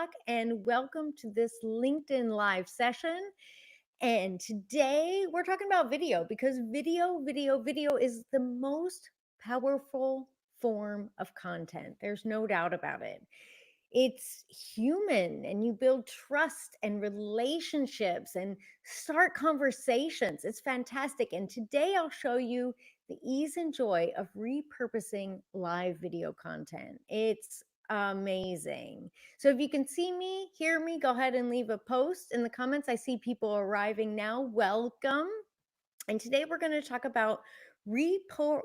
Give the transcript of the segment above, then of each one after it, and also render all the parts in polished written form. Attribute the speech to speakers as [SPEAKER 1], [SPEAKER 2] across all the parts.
[SPEAKER 1] o'clock, and welcome to this LinkedIn Live session. And today we're talking about video because video is the most powerful form of content. There's no doubt about it. It's human, and you build trust and relationships and start conversations. It's fantastic. And today I'll show you the ease and joy of repurposing live video content. It's amazing. So if you can see me, hear me, go ahead and leave a post in the comments. I see people arriving now. Welcome. And today we're going to talk about repurposing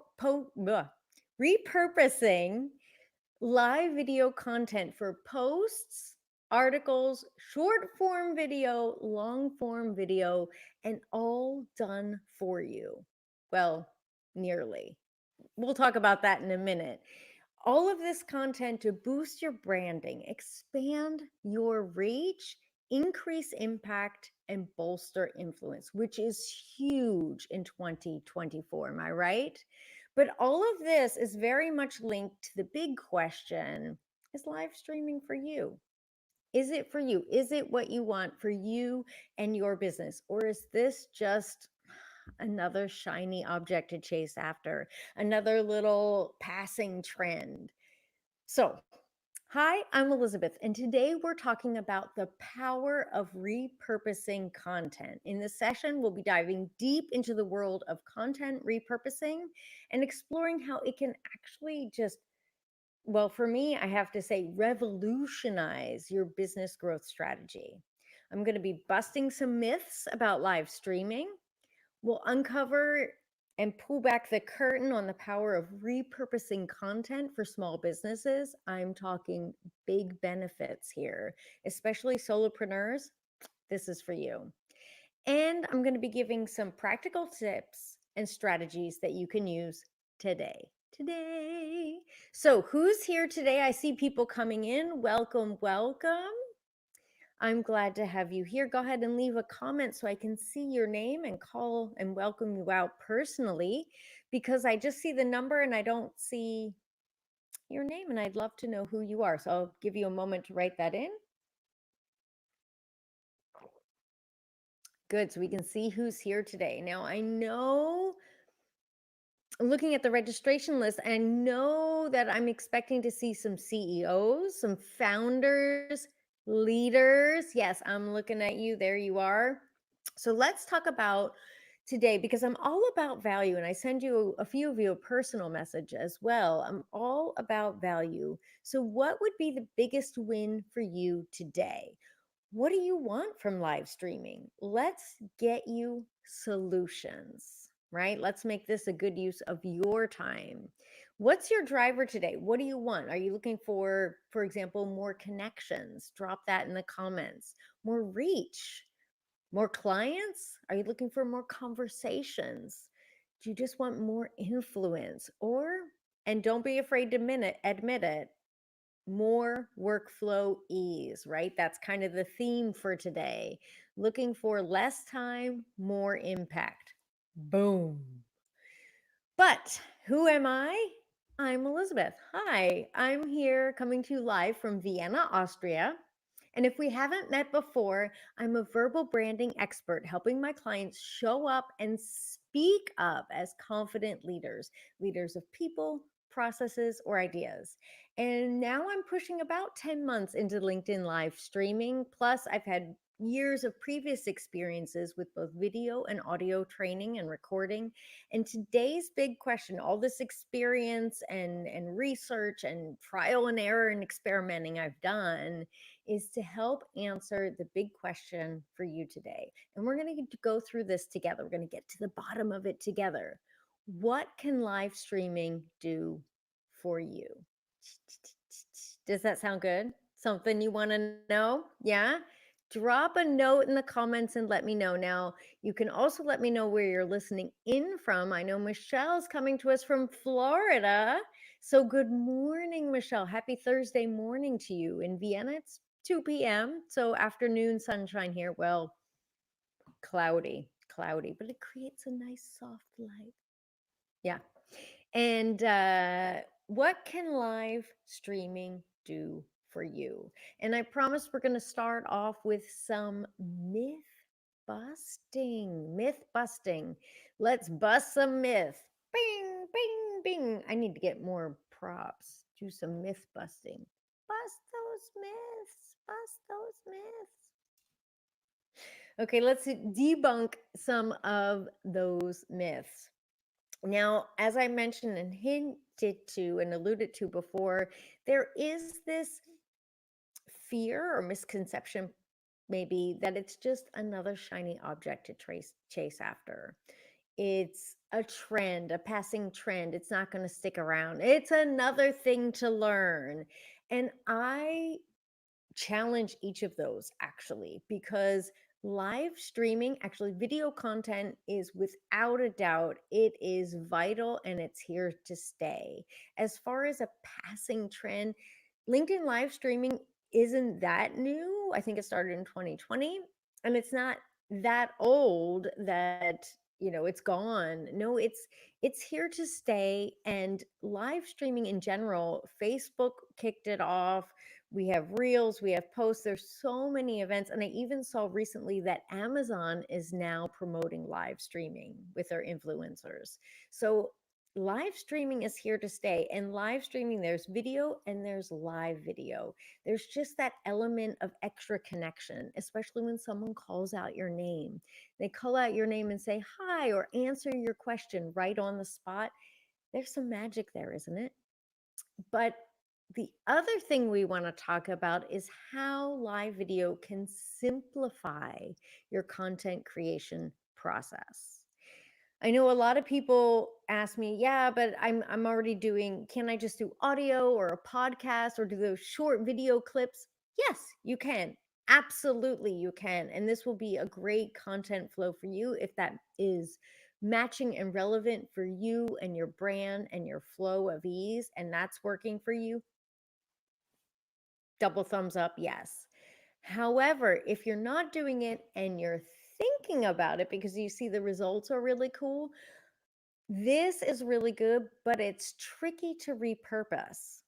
[SPEAKER 1] live video content for posts, articles, short form video, long form video, and all done for you. Well, nearly. We'll talk about that in a minute. All of this content to boost your branding, expand your reach, increase impact, and bolster influence, which is huge in 2024. Am I right? But all of this is very much linked to the big question: is live streaming for you? Is it for you? Is it what you want for you and your business? Or is this just another shiny object to chase after, another little passing trend? So, hi, I'm Elizabeth, and today we're talking about the power of repurposing content. In this session, we'll be diving deep into the world of content repurposing and exploring how it can actually just, well, for me, I have to say, revolutionize your business growth strategy. I'm going to be busting some myths about live streaming. We'll uncover and pull back the curtain on the power of repurposing content for small businesses. I'm talking big benefits here, especially solopreneurs. This is for you. And I'm going to be giving some practical tips and strategies that you can use today. So who's here today? I see people coming in. Welcome. I'm glad to have you here. Go ahead and leave a comment so I can see your name and call and welcome you out personally, because I just see the number and I don't see your name, and I'd love to know who you are. So I'll give you a moment to write that in. Good, so we can see who's here today. Now, I know, looking at the registration list, I know that I'm expecting to see some CEOs, some founders, leaders. Yes, I'm looking at you. There you are. So let's talk about today, because I'm all about value, and I send you a few of you a personal message as well. I'm all about value. So what would be the biggest win for you today? What do you want from live streaming? Let's get you solutions, right? Let's make this a good use of your time. What's your driver today? What do you want? Are you looking for example, more connections? Drop that in the comments. More reach? More clients? Are you looking for more conversations? Do you just want more influence? And don't be afraid to admit it, more workflow ease, right? That's kind of the theme for today. Looking for less time, more impact. Boom. But who am I? I'm Elizabeth. Hi, I'm here coming to you live from Vienna, Austria. And if we haven't met before, I'm a verbal branding expert helping my clients show up and speak up as confident leaders of people, processes, or ideas. And now I'm pushing about 10 months into LinkedIn live streaming. Plus, I've had years of previous experiences with both video and audio training and recording. And today's big question, all this experience and research and trial and error and experimenting I've done, is to help answer the big question for you today. And we're going to go through this together. We're going to get to the bottom of it together. What can live streaming do for you? Does that sound good? Something you want to know? Yeah? Drop a note in the comments and let me know. Now, you can also let me know where you're listening in from. I know Michelle's coming to us from Florida. So good morning, Michelle. Happy Thursday morning to you. In Vienna, it's 2 p.m. So afternoon sunshine here. Well, cloudy, but it creates a nice soft light. Yeah. And what can live streaming do for you. And I promise we're going to start off with some myth busting. Myth busting. Let's bust some myth. Bing, bing, bing. I need to get more props. Do some myth busting. Bust those myths. Bust those myths. Okay, let's debunk some of those myths. Now, as I mentioned and hinted to and alluded to before, there is this fear or misconception, maybe, that it's just another shiny object to chase after. It's a trend, a passing trend. It's not going to stick around. It's another thing to learn. And I challenge each of those actually, because live streaming, actually video content, is without a doubt, it is vital and it's here to stay. As far as a passing trend, LinkedIn live streaming isn't that new. I think it started in 2020, and it's not that old that it's gone. No, it's here to stay. And live streaming in general, Facebook kicked it off. We have reels, we have posts, there's so many events. And I even saw recently that Amazon is now promoting live streaming with their influencers. So live streaming is here to stay. And live streaming, there's video and there's live video. There's just that element of extra connection, especially when someone calls out your name. They call out your name and say hi or answer your question right on the spot. There's some magic there, isn't it? But the other thing we want to talk about is how live video can simplify your content creation process. I know a lot of people ask me, yeah, but I'm already doing, can I just do audio or a podcast or do those short video clips? Yes, you can. Absolutely, you can. And this will be a great content flow for you if that is matching and relevant for you and your brand and your flow of ease, and that's working for you. Double thumbs up, yes. However, if you're not doing it and you're thinking about it because you see the results are really cool, this is really good, but it's tricky to repurpose.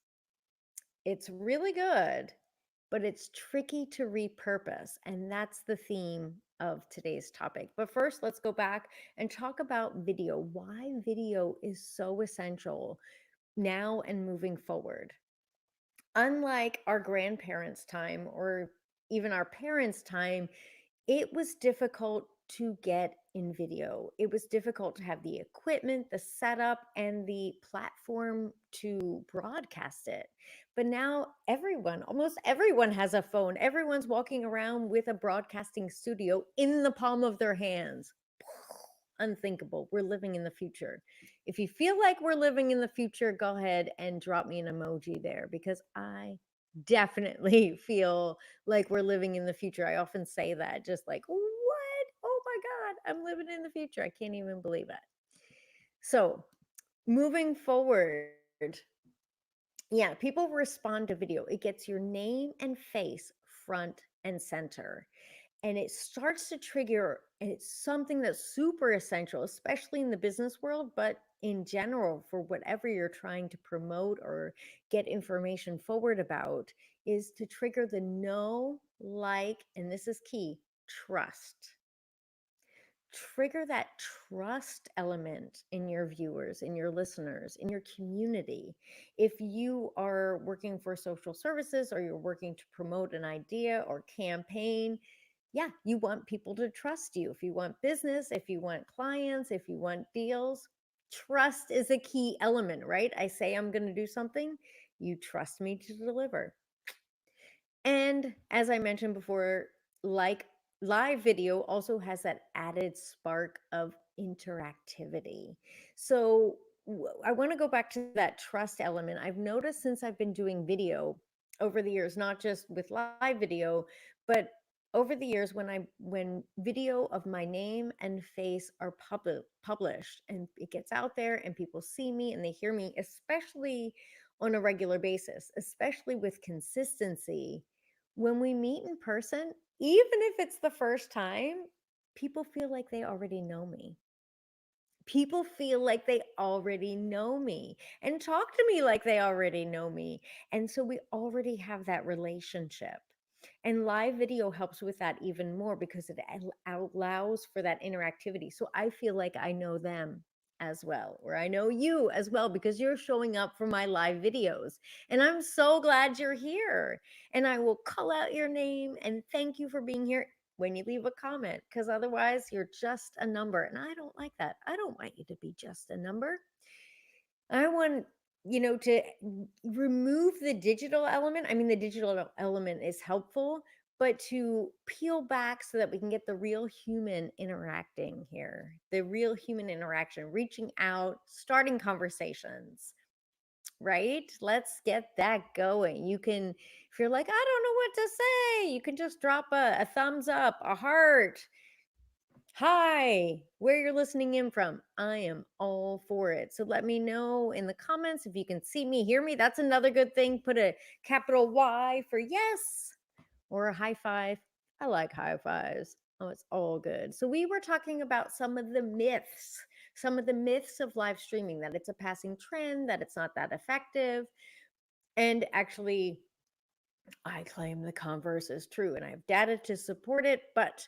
[SPEAKER 1] It's really good, but it's tricky to repurpose. And that's the theme of today's topic. But first, let's go back and talk about video, why video is so essential now and moving forward. Unlike our grandparents' time or even our parents' time, it was difficult to get in video. It was difficult to have the equipment, the setup, and the platform to broadcast it. But now everyone, almost everyone, has a phone. Everyone's walking around with a broadcasting studio in the palm of their hands. Unthinkable. We're living in the future. If you feel like we're living in the future, go ahead and drop me an emoji there, because I definitely feel like we're living in the future. I often say that, just like, what? Oh my God, I'm living in the future. I can't even believe it. So, moving forward, yeah, people respond to video. It gets your name and face front and center, and it starts to trigger, and it's something that's super essential, especially in the business world, but in general for whatever you're trying to promote or get information forward about, is to trigger the know, like, and this is key, trust. Trigger that trust element in your viewers, in your listeners, in your community. If you are working for social services or you're working to promote an idea or campaign, yeah, you want people to trust you. If you want business, if you want clients, if you want deals, trust is a key element, right? I say I'm going to do something, you trust me to deliver. And as I mentioned before, like, live video also has that added spark of interactivity. So I want to go back to that trust element. I've noticed since I've been doing video over the years, not just with live video, but over the years, when video of my name and face are published and it gets out there and people see me and they hear me, especially on a regular basis, especially with consistency, when we meet in person, even if it's the first time, people feel like they already know me. People feel like they already know me and talk to me like they already know me. And so we already have that relationship. And live video helps with that even more because it allows for that interactivity. So I feel like I know them as well, or I know you as well because you're showing up for my live videos. And I'm so glad you're here. And I will call out your name and thank you for being here when you leave a comment, because otherwise you're just a number. And I don't like that. I don't want you to be just a number. I want, to remove the digital element. I mean, the digital element is helpful, but to peel back so that we can get the real human interacting here, the real human interaction, reaching out, starting conversations, right? Let's get that going. You can, if you're like, I don't know what to say, you can just drop a thumbs up, a heart. Hi, where you're listening in from. I am all for it. So let me know in the comments if you can see me, hear me. That's another good thing. Put a capital Y for yes, or a high five. I like high fives. Oh, it's all good. So we were talking about some of the myths of live streaming, that it's a passing trend, that it's not that effective. And actually, I claim the converse is true and I have data to support it. But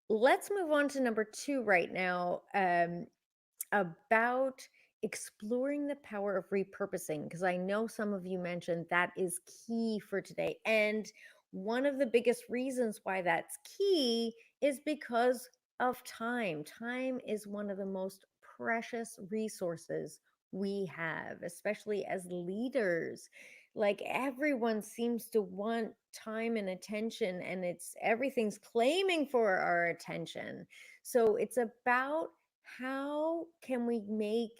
[SPEAKER 1] let's move on to number 2 right now, about exploring the power of repurposing, because I know some of you mentioned that is key for today. And one of the biggest reasons why that's key is because of time. Time is one of the most precious resources we have, especially as leaders. Like, everyone seems to want time and attention, and everything's claiming for our attention. So it's about how can we make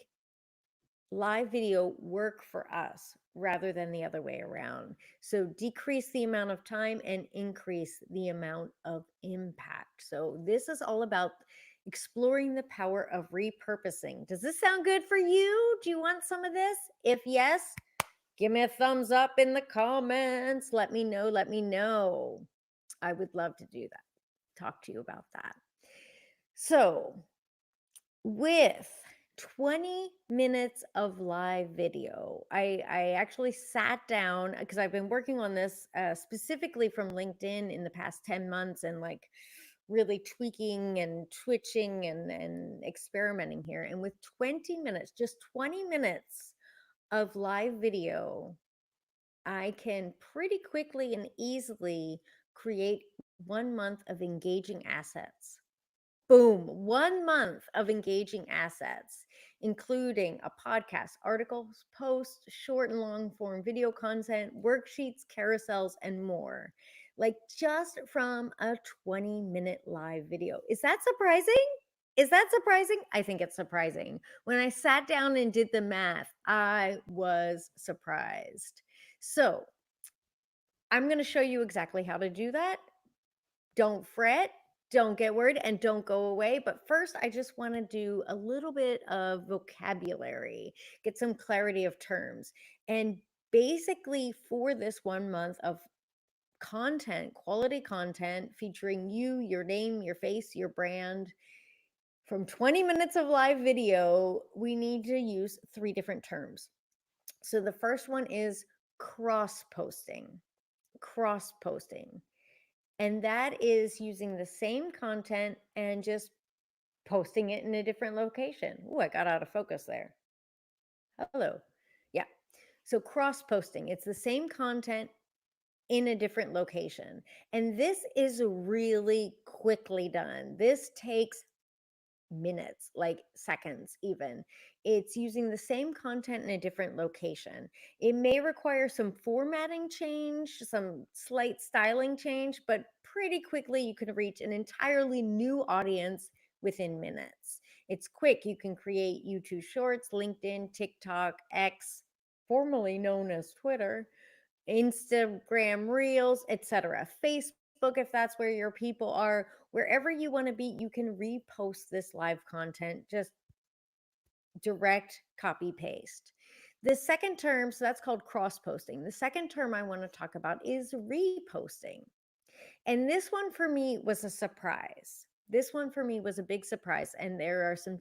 [SPEAKER 1] live video work for us rather than the other way around. So decrease the amount of time and increase the amount of impact. So this is all about exploring the power of repurposing. Does this sound good for you? Do you want some of this? If yes, give me a thumbs up in the comments. Let me know. Let me know. I would love to do that. Talk to you about that. So, with 20 minutes of live video, I actually sat down because I've been working on this specifically from LinkedIn in the past 10 months, and like really tweaking and twitching and experimenting here. And with 20 minutes, just 20 minutes of live video, I can pretty quickly and easily create 1 month of engaging assets. Boom, 1 month of engaging assets, including a podcast, articles, posts, short and long form video content, worksheets, carousels, and more. Like, just from a 20-minute live video. Is that surprising? Is that surprising? I think it's surprising. When I sat down and did the math, I was surprised. So I'm going to show you exactly how to do that. Don't fret, don't get worried, and don't go away. But first, I just want to do a little bit of vocabulary, get some clarity of terms. And basically, for this 1 month of content, quality content featuring you, your name, your face, your brand, from 20 minutes of live video, we need to use 3 different terms. So the first one is cross posting. Cross posting. And that is using the same content and just posting it in a different location. Oh, I got out of focus there. Hello. Yeah. So cross posting, it's the same content in a different location. And this is really quickly done. This takes minutes, like seconds even. It's using the same content in a different location. It may require some formatting change, some slight styling change, but pretty quickly you can reach an entirely new audience within minutes. It's quick. You can create YouTube Shorts, LinkedIn, TikTok, X, formerly known as Twitter, Instagram Reels, etc. Facebook, if that's where your people are. Wherever you want to be, you can repost this live content, just direct copy paste. The second term, so that's called cross posting. The second term I want to talk about is reposting. And this one for me was a surprise. This one for me was a big surprise. And there are some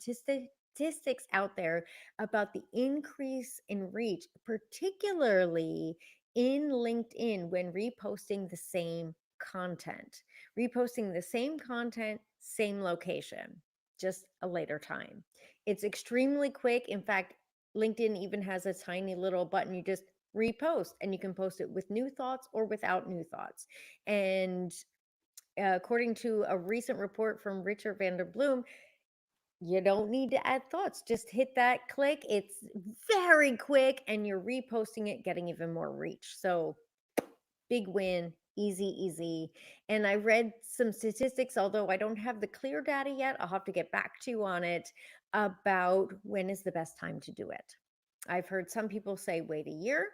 [SPEAKER 1] statistics out there about the increase in reach, particularly in LinkedIn when reposting the same content. Reposting the same content, same location, just a later time. It's extremely quick. In fact, LinkedIn even has a tiny little button. You just repost and you can post it with new thoughts or without new thoughts. And according to a recent report from Richard Vanderbloom, you don't need to add thoughts. Just hit that click. It's very quick and you're reposting it, getting even more reach. So big win, easy, easy. And I read some statistics, although I don't have the clear data yet. I'll have to get back to you on it about when is the best time to do it. I've heard some people say wait a year.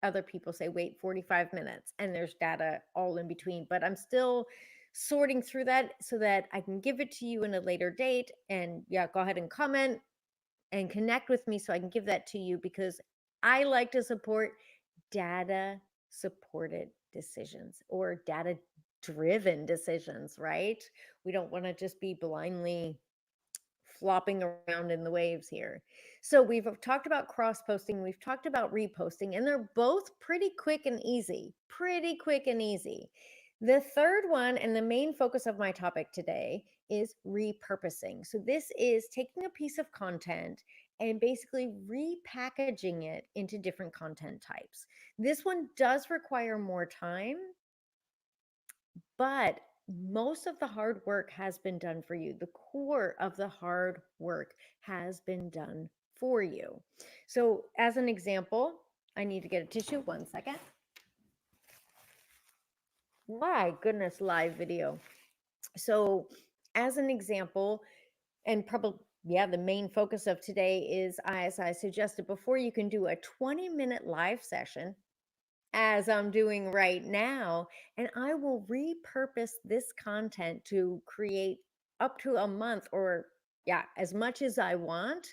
[SPEAKER 1] Other people say wait 45 minutes, and there's data all in between. But I'm still sorting through that so that I can give it to you in a later date. And yeah, go ahead and comment and connect with me so I can give that to you, because I like to support data supported decisions or data driven decisions, right? We don't want to just be blindly flopping around in the waves here. So we've talked about cross posting, we've talked about reposting, and they're both pretty quick and easy. Pretty quick and easy. The third one, and the main focus of my topic today, is repurposing. So this is taking a piece of content and basically repackaging it into different content types. This one does require more time, but most of the hard work has been done for you. The core of the hard work has been done for you. So, as an example, I need to get a tissue. 1 second. My goodness, live video. So, as an example, and probably, yeah, the main focus of today is, as I suggested before, you can do a 20-minute live session as I'm doing right now, and I will repurpose this content to create up to a month, or yeah, as much as I want,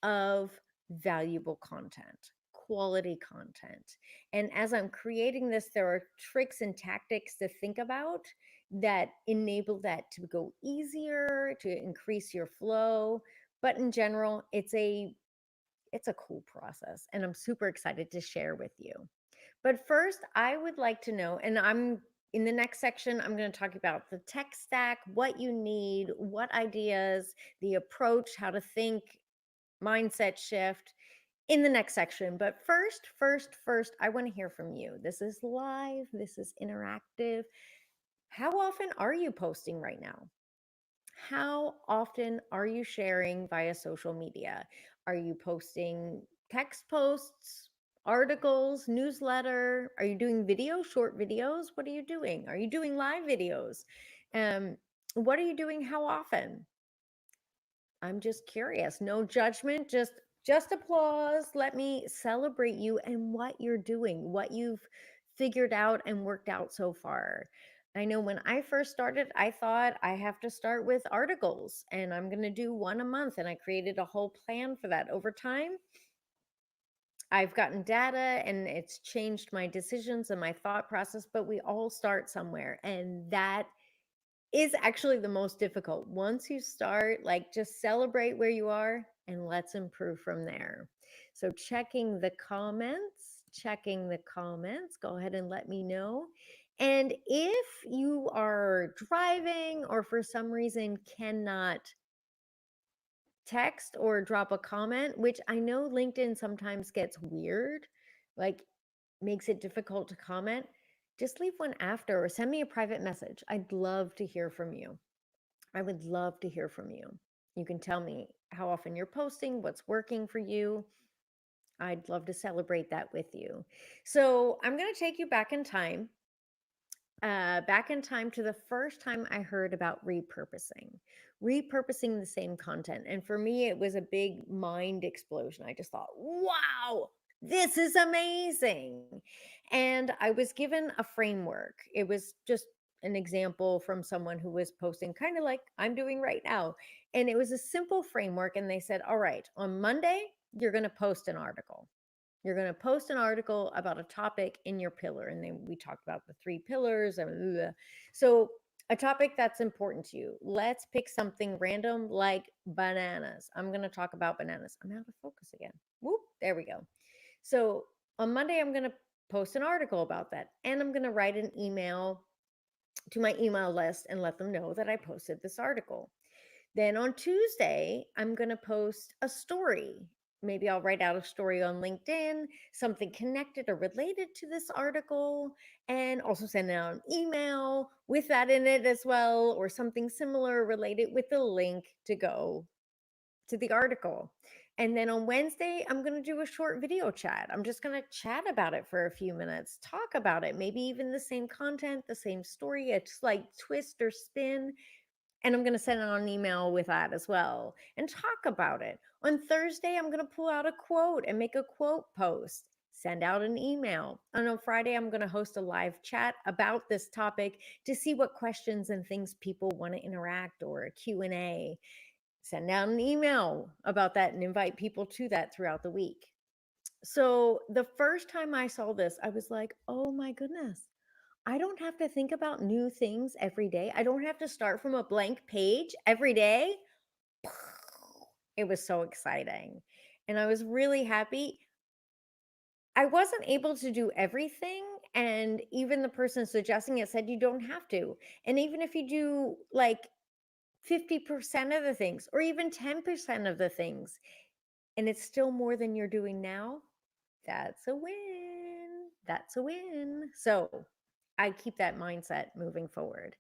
[SPEAKER 1] of valuable content, quality content. And as I'm creating this, there are tricks and tactics to think about that enable that to go easier, to increase your flow. But in general, it's a cool process, and I'm super excited to share with you. But first, I would like to know, and I'm in the next section, I'm going to talk about the tech stack, what you need, what ideas, the approach, how to think, mindset shift in the next section. But first, I want to hear from you. This is live, this is interactive. How often are you posting right now? How often are you sharing via social media? Are you posting text posts, articles, newsletter? Are you doing video, short videos? What are you doing? Are you doing live videos? Um, what are you doing? How often? I'm just curious. No judgment, just applause. Let me celebrate you and what you're doing, what you've figured out and worked out so far. I know when I first started, I thought I have to start with articles and I'm going to do one a month, and I created a whole plan for that. Over time, I've gotten data and it's changed my decisions and my thought process, but we all start somewhere, and that is actually the most difficult. Once you start, like, just celebrate where you are and let's improve from there. So checking the comments, go ahead and let me know. And if you are driving or for some reason cannot text or drop a comment, which I know LinkedIn sometimes gets weird, like makes it difficult to comment, just leave one after or send me a private message. I'd love to hear from you. I would love to hear from you. You can tell me how often you're posting, what's working for you. I'd love to celebrate that with you. So I'm going to take you back in time to the first time I heard about repurposing the same content. And for me, it was a big mind explosion. I just thought, wow, this is amazing. And I was given a framework. It was just an example from someone who was posting kind of like I'm doing right now. And it was a simple framework. And they said, all right, on Monday, you're going to post an article. You're going to post an article about a topic in your pillar. And then we talked about the 3 pillars. So a topic that's important to you. Let's pick something random like bananas. I'm going to talk about bananas. I'm out of focus again. Whoop, there we go. So on Monday, I'm going to post an article about that, and I'm going to write an email to my email list and let them know that I posted this article. Then on Tuesday, I'm going to post a story. Maybe I'll write out a story on LinkedIn, something connected or related to this article, and also send out an email with that in it as well, or something similar related with the link to go to the article. And then on Wednesday, I'm going to do a short video chat. I'm just going to chat about it for a few minutes, talk about it, maybe even the same content, the same story, a slight twist or spin. And I'm going to send out an email with that as well and talk about it. On Thursday, I'm going to pull out a quote and make a quote post, send out an email. And on Friday, I'm going to host a live chat about this topic to see what questions and things people want to interact, or a Q&A. Send out an email about that and invite people to that throughout the week. So the first time I saw this, I was like, oh my goodness, I don't have to think about new things every day. I don't have to start from a blank page every day. It was so exciting. And I was really happy. I wasn't able to do everything. And even the person suggesting it said you don't have to. And even if you do like 50% of the things, or even 10% of the things, and it's still more than you're doing now, that's a win. That's a win. So I keep that mindset moving forward.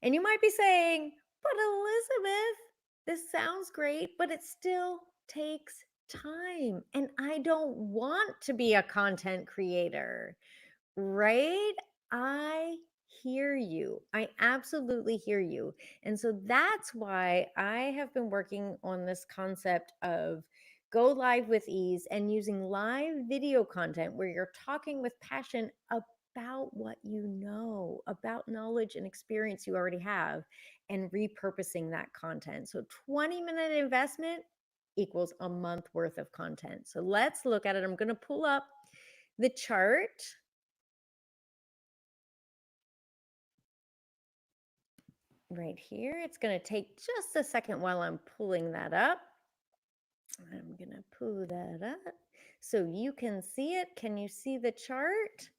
[SPEAKER 1] And you might be saying, but Elizabeth, this sounds great, but it still takes time. And I don't want to be a content creator, right? I hear you. I absolutely hear you. And so that's why I have been working on this concept of go live with ease and using live video content where you're talking with passion about what you know, about knowledge and experience you already have, and repurposing that content. So 20-minute investment equals a month worth of content. So let's look at it. I'm going to pull up the chart. Right here. It's going to take just a second while I'm pulling that up. I'm going to pull that up so you can see it. Can you see the chart?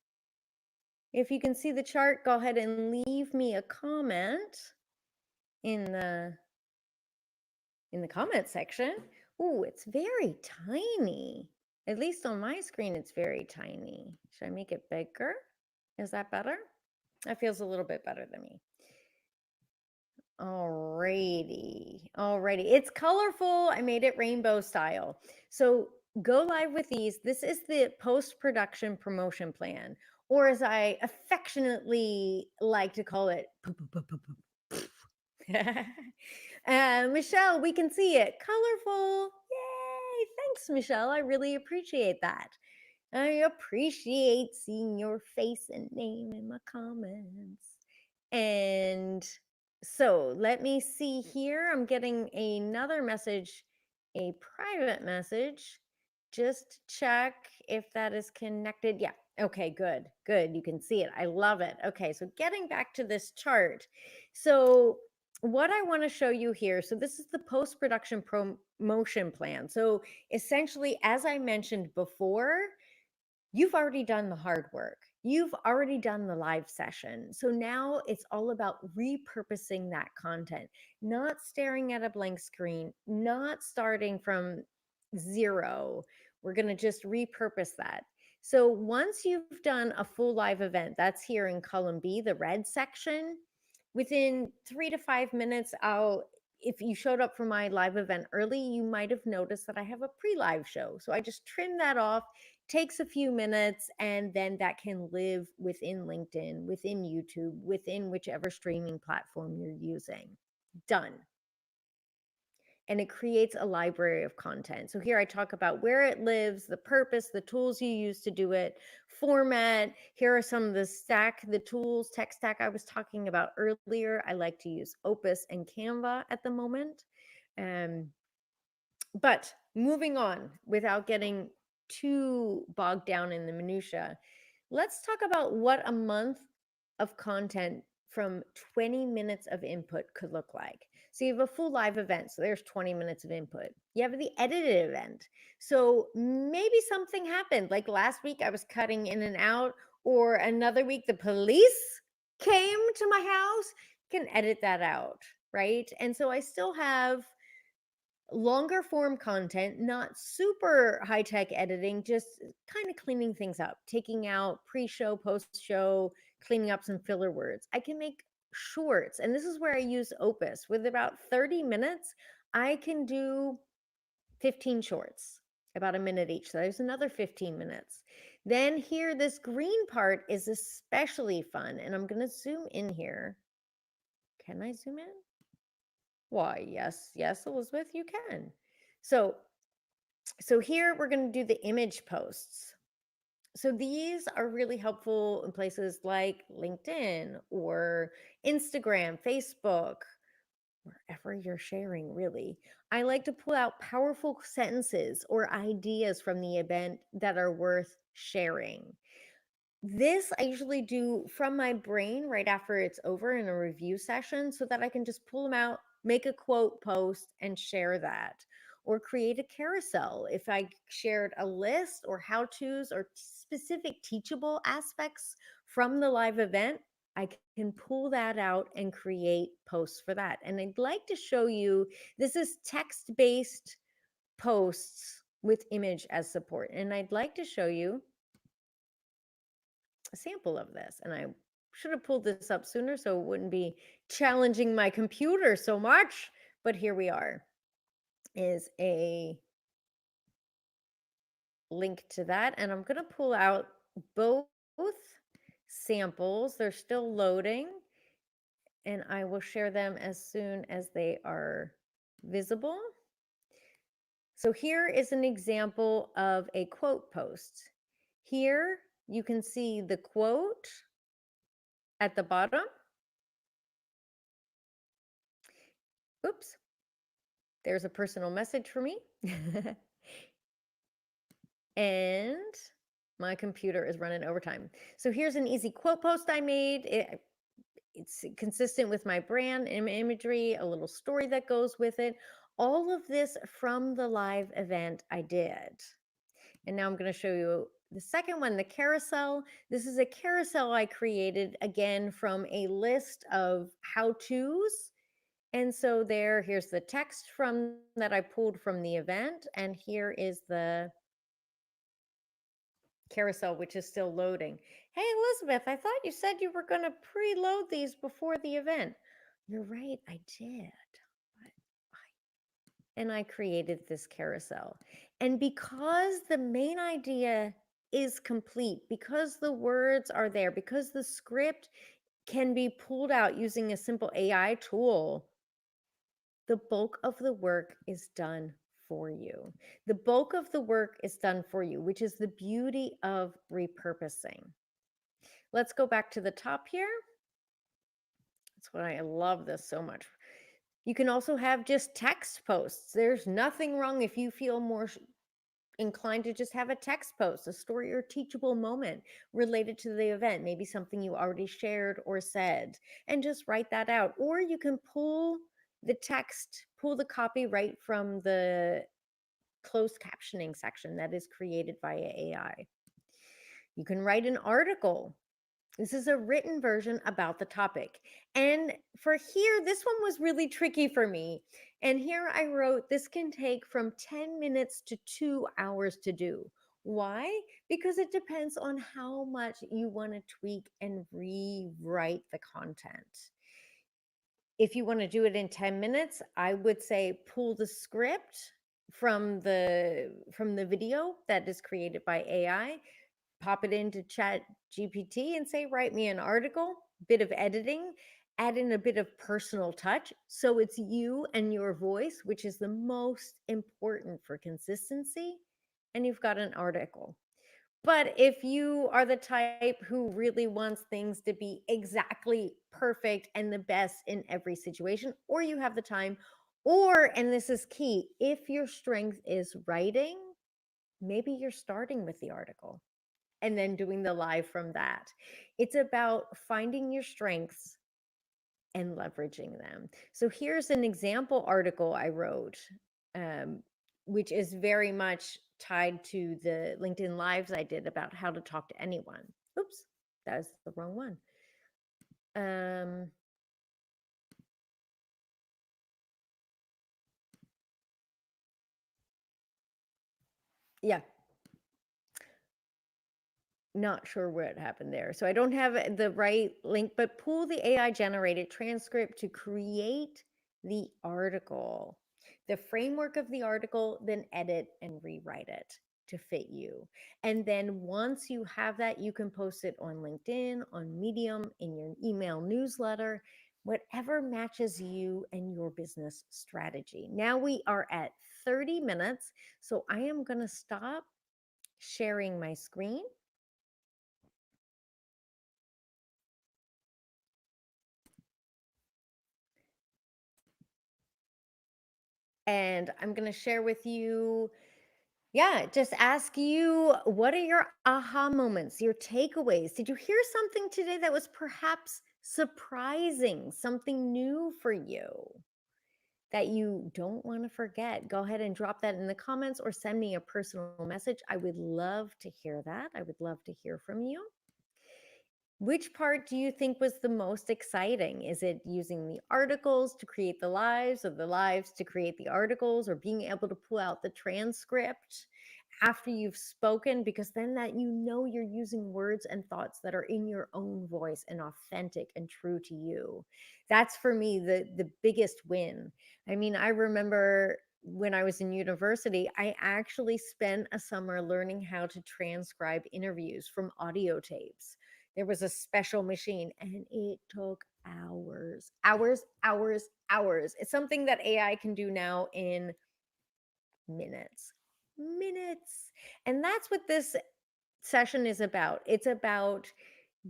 [SPEAKER 1] If you can see the chart, go ahead and leave me a comment in the comment section. Ooh, it's very tiny. At least on my screen, it's very tiny. Should I make it bigger? Is that better? That feels a little bit better than me. Alrighty. It's colorful. I made it rainbow style. So go live with ease. This is the post-production promotion plan, or as I affectionately like to call it, Michelle, we can see it. Colorful. Yay. Thanks, Michelle. I really appreciate that. I appreciate seeing your face and name in my comments. And so let me see here. I'm getting another message, a private message. Just check if that is connected. Yeah. Okay, good. Good. You can see it. I love it. Okay, so getting back to this chart. So what I want to show you here, so this is the post-production promotion plan. So essentially, as I mentioned before, you've already done the hard work. You've already done the live session. So now it's all about repurposing that content, not staring at a blank screen, not starting from zero. We're going to just repurpose that. So once you've done a full live event, that's here in column B, the red section, within 3 to 5 minutes, if you showed up for my live event early, you might have noticed that I have a pre-live show. So I just trim that off, takes a few minutes, and then that can live within LinkedIn, within YouTube, within whichever streaming platform you're using. Done. And it creates a library of content. So here I talk about where it lives, the purpose, the tools you use to do it, format. Here are some of the tools, tech stack I was talking about earlier. I like to use Opus and Canva at the moment. But moving on, without getting too bogged down in the minutia, let's talk about what a month of content from 20 minutes of input could look like. So you have a full live event, so there's 20 minutes of input. You have the edited event. So maybe something happened. Like last week, I was cutting in and out, or another week, the police came to my house. Can edit that out, right? And so I still have longer form content, not super high tech editing, just kind of cleaning things up, taking out pre show, post show, cleaning up some filler words. I can make shorts, and this is where I use Opus. With about 30 minutes, I can do 15 shorts, about a minute each. So there's another 15 minutes. Then here, this green part is especially fun, and I'm going to zoom in here. Can I zoom in? Why, yes, Elizabeth, you can. So here we're going to do the image posts. So these are really helpful in places like LinkedIn or Instagram, Facebook, wherever you're sharing, really. I like to pull out powerful sentences or ideas from the event that are worth sharing. This I usually do from my brain right after it's over in a review session so that I can just pull them out, make a quote post, and share that. Or create a carousel. If I shared a list or how to's or specific teachable aspects from the live event, I can pull that out and create posts for that. And I'd like to show you this is text based posts with image as support. And I'd like to show you a sample of this. And I should have pulled this up sooner so it wouldn't be challenging my computer so much. But here we are, is a link to that. And I'm going to pull out both samples. They're still loading. And I will share them as soon as they are visible. So here is an example of a quote post. Here you can see the quote at the bottom. Oops, there's a personal message for me. And my computer is running overtime. So here's an easy quote post I made. It's consistent with my brand imagery, a little story that goes with it. All of this from the live event I did. And now I'm going to show you the second one, the carousel. This is a carousel I created, again, from a list of how-tos. And so here's the text from that I pulled from the event. And here is the carousel, which is still loading. Hey, Elizabeth, I thought you said you were going to preload these before the event. You're right, I did. And I created this carousel. And because the main idea is complete, because the words are there, because the script can be pulled out using a simple AI tool, the bulk of the work is done for you. The bulk of the work is done for you, which is the beauty of repurposing. Let's go back to the top here. That's why I love this so much. You can also have just text posts. There's nothing wrong if you feel more inclined to just have a text post, a story or teachable moment related to the event, maybe something you already shared or said, and just write that out. Or you can pull the text, pull the copy right from the closed captioning section that is created via AI. You can write an article. This is a written version about the topic. And for here, this one was really tricky for me. And here I wrote, this can take from 10 minutes to 2 hours to do. Why? Because it depends on how much you want to tweak and rewrite the content. If you want to do it in 10 minutes, I would say pull the script from the video that is created by AI, pop it into Chat GPT and say, write me an article, bit of editing, add in a bit of personal touch. So it's you and your voice, which is the most important for consistency. And you've got an article. But if you are the type who really wants things to be exactly perfect and the best in every situation, or you have the time, or, and this is key, if your strength is writing, maybe you're starting with the article and then doing the live from that. It's about finding your strengths and leveraging them. So here's an example article I wrote, um, which is very much tied to the LinkedIn Lives I did about how to talk to anyone. Oops, that was the wrong one. Yeah, not sure what happened there. So I don't have the right link, but pull the AI generated transcript to create the article, the framework of the article, then edit and rewrite it to fit you. And then once you have that, you can post it on LinkedIn, on Medium, in your email newsletter, whatever matches you and your business strategy. Now we are at 30 minutes. So I am going to stop sharing my screen. And I'm going to share with you, just ask you, what are your aha moments, your takeaways? Did you hear something today that was perhaps surprising, something new for you that you don't want to forget? Go ahead and drop that in the comments or send me a personal message. I would love to hear that. I would love to hear from you. Which part do you think was the most exciting? Is it using the articles to create the lives, or the lives to create the articles, or being able to pull out the transcript after you've spoken? Because then that you're using words and thoughts that are in your own voice and authentic and true to you. That's for me the biggest win. I mean, I remember when I was in university, I actually spent a summer learning how to transcribe interviews from audio tapes. There was a special machine and it took hours, hours, hours, hours. It's something that AI can do now in minutes, minutes. And that's what this session is about. It's about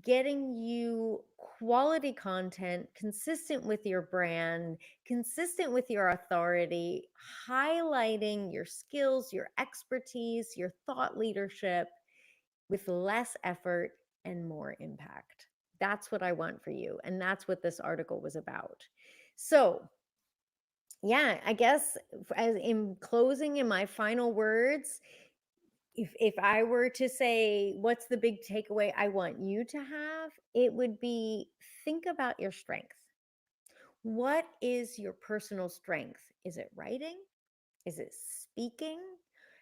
[SPEAKER 1] getting you quality content consistent with your brand, consistent with your authority, highlighting your skills, your expertise, your thought leadership, with less effort and more impact. That's what I want for you. And that's what this article was about. So, I guess as in closing, in my final words, if I were to say, what's the big takeaway I want you to have, it would be, think about your strength. What is your personal strength? Is it writing? Is it speaking?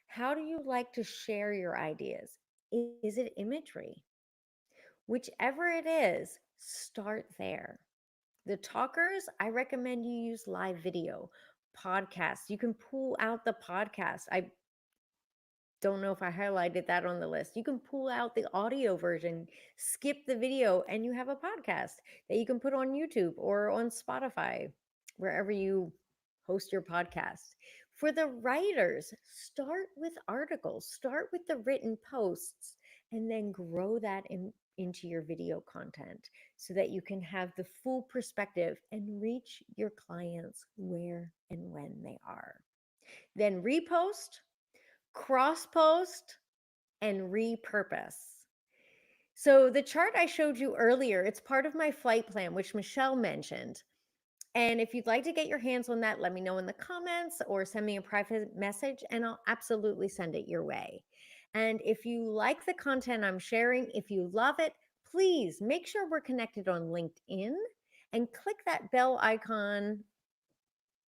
[SPEAKER 1] How do you like to share your ideas? Is it imagery? Whichever it is, start there. The talkers, I recommend you use live video, podcasts. You can pull out the podcast. I don't know if I highlighted that on the list. You can pull out the audio version, skip the video, and you have a podcast that you can put on YouTube or on Spotify, wherever you host your podcast. For the writers, start with articles, start with the written posts, and then grow that into your video content so that you can have the full perspective and reach your clients where and when they are. Then repost, cross post, and repurpose. So the chart I showed you earlier, it's part of my flight plan, which Michelle mentioned. And if you'd like to get your hands on that, let me know in the comments or send me a private message and I'll absolutely send it your way. And if you like the content I'm sharing, if you love it, please make sure we're connected on LinkedIn and click that bell icon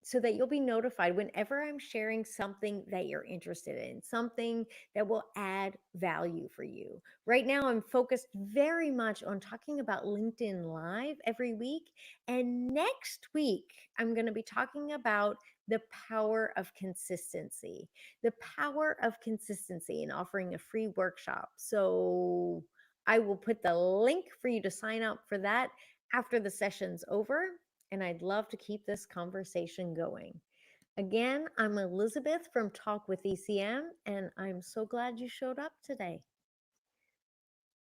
[SPEAKER 1] so that you'll be notified whenever I'm sharing something that you're interested in, something that will add value for you. Right now, I'm focused very much on talking about LinkedIn Live every week. And next week, I'm going to be talking about the power of consistency, the power of consistency, and offering a free workshop. So I will put the link for you to sign up for that after the session's over, and I'd love to keep this conversation going. Again, I'm Elizabeth from Talk with ECM, and I'm so glad you showed up today.